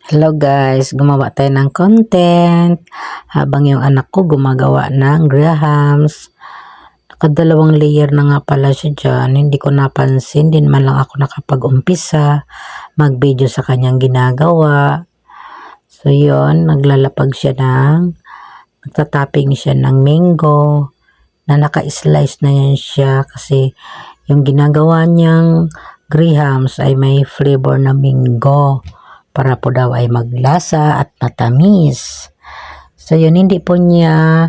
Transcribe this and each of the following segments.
Hello guys, gumawa tayo ng content habang yung anak ko gumagawa ng grahams. Nakadalawang layer na nga pala siya dyan. Hindi ko napansin, din man lang ako nakapag-umpisa mag-video sa kanyang ginagawa. So yon, nagtatapping siya ng mango na naka-slice na yan siya kasi yung ginagawa niyang grahams ay may flavor na mango para po daw ay maglasa at matamis. So yun, hindi po niya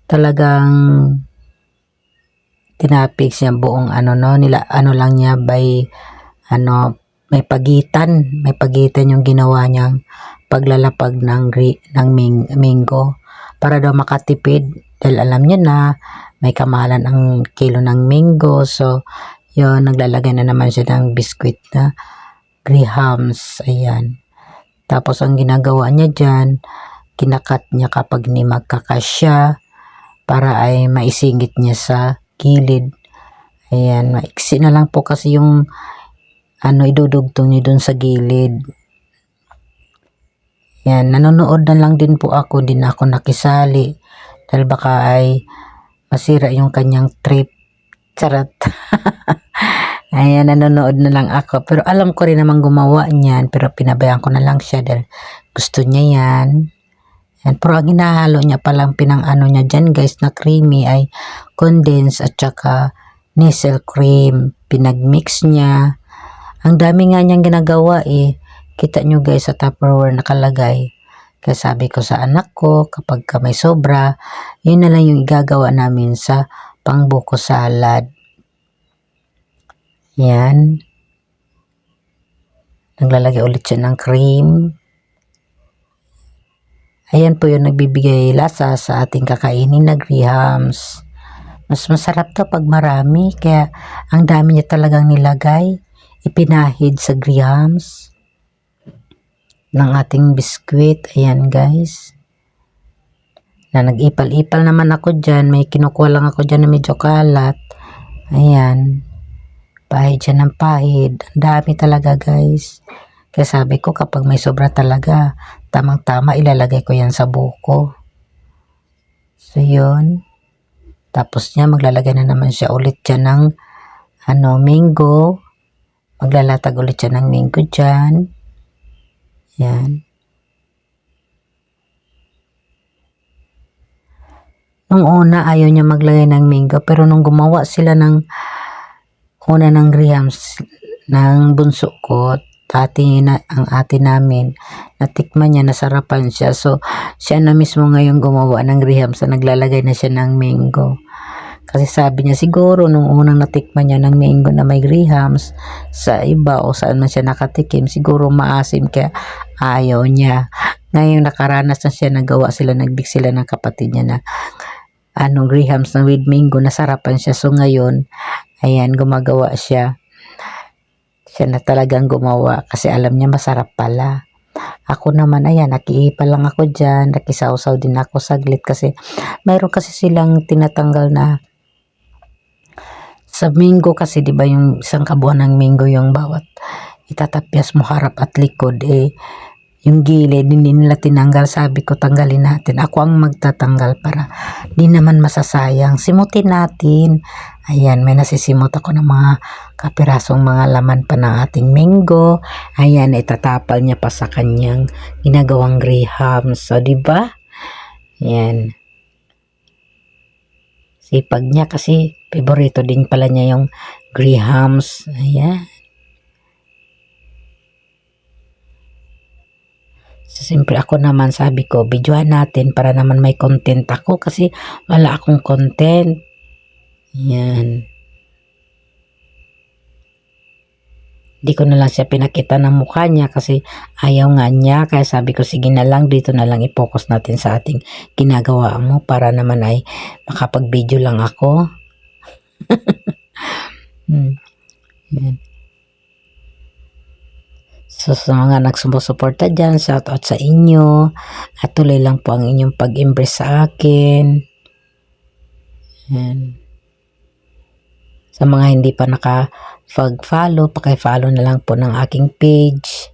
talagang tinapik siya buong lang niya by may pagitan yung ginawa niyang paglalapag ng mango para daw makatipid dahil alam niya na may kamahalan ang kilo ng mango. So yun, naglalagay na naman siya ng biskwit na grahams. Ayan. Tapos ang ginagawa niya dyan, kinakat niya kapag ni magkakasya para ay maisingit niya sa gilid. Ayan, maiksi na lang po kasi yung idudugtong niya dun sa gilid. Ayan, nanonood na lang din po ako, hindi na ako nakisali dahil baka ay masira yung kanyang trip. Charot. Ayan, nanonood na lang ako. Pero alam ko rin naman gumawa niyan. Pero pinabayaan ko na lang siya dahil gusto niya yan. Ayan, pero ang hinahalo niya palang niya dyan guys na creamy ay condensed at saka nestle cream. Pinagmix niya. Ang dami nga niyang ginagawa eh. Kita nyo guys sa Tupperware nakalagay. Kaya sabi ko sa anak ko kapag may sobra, yun na lang yung igagawa namin sa pangbuko salad. Yan. Naglalagay ulit siya ng cream. Ayan po yung nagbibigay lasa sa ating kakainin na grahams. Mas masarap to pag marami. Kaya ang dami niya talagang nilagay. Ipinahid sa grahams ng ating biskwit. Ayan guys. Na nag-ipal-ipal naman ako dyan. May kinukuha lang ako dyan na medyo kalat. Ayan. Pahid siya ng pahid. Ang dami talaga guys. Kaya sabi ko kapag may sobra talaga, tamang-tama ilalagay ko yan sa buko. So yun. Tapos niya maglalagay na naman siya ulit dyan ng mango. Maglalatag ulit siya ng mango dyan. Yan. Nung una ayaw niya maglagay ng mango pero nung gumawa sila ng grahams ng bunso ko, ang ate namin, natikman niya, nasarapan siya. So, siya na mismo ngayon gumawa ng grahams na naglalagay na siya ng mango. Kasi sabi niya, siguro nung unang natikman niya ng mango na may grahams sa iba o saan man siya nakatikim, siguro maasim kaya ayaw niya. Ngayon nakaranas na siya, nagbik sila ng kapatid niya na grahams na with mango, nasarapan siya. So ngayon, ayan, gumagawa siya. Siya na talagang gumawa kasi alam niya masarap pala. Ako naman, ayan, nakiipa lang ako dyan. Nakisawsaw din ako saglit kasi mayroon kasi silang tinatanggal na sa mango kasi, di ba yung isang kabuuan ng mango yung bawat itatapyas mo harap at likod yung gilid, hindi nila tinanggal. Sabi ko, tanggalin natin. Ako ang magtatanggal para di naman masasayang. Simutin natin. Ayan, may nasisimot ako ng mga kapirasong mga laman pa ng ating mango. Ayan, itatapal niya pa sa kanyang ginagawang grahams. So, di ba? Ayan. Sipag niya kasi favorito din pala niya yung grahams. Ayan. So, siyempre ako naman sabi ko, videoan natin para naman may content ako kasi wala akong content. Yan. Di ko na lang siya pinakita ng mukha niya kasi ayaw nga niya. Kaya sabi ko, sige na lang, dito na lang i-focus natin sa ating ginagawa mo para naman ay makapag-video lang ako. Yan. So, sa mga nagsumusuporta dyan, shout out sa inyo. At tuloy lang po ang inyong pag-embrace sa akin. Yan. Sa mga hindi pa naka-follow, paki-follow na lang po ng aking page.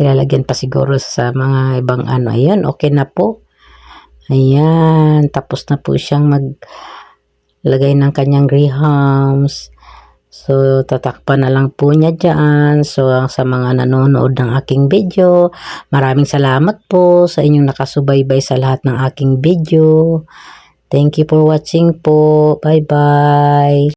Ilalagyan pa siguro sa mga ibang ano. Ayan, okay na po. Ayan, tapos na po siyang maglagay ng kanyang grahams. So, tatakpan na lang po niya dyan. So, sa mga nanonood ng aking video, maraming salamat po sa inyong nakasubaybay sa lahat ng aking video. Thank you for watching po. Bye-bye.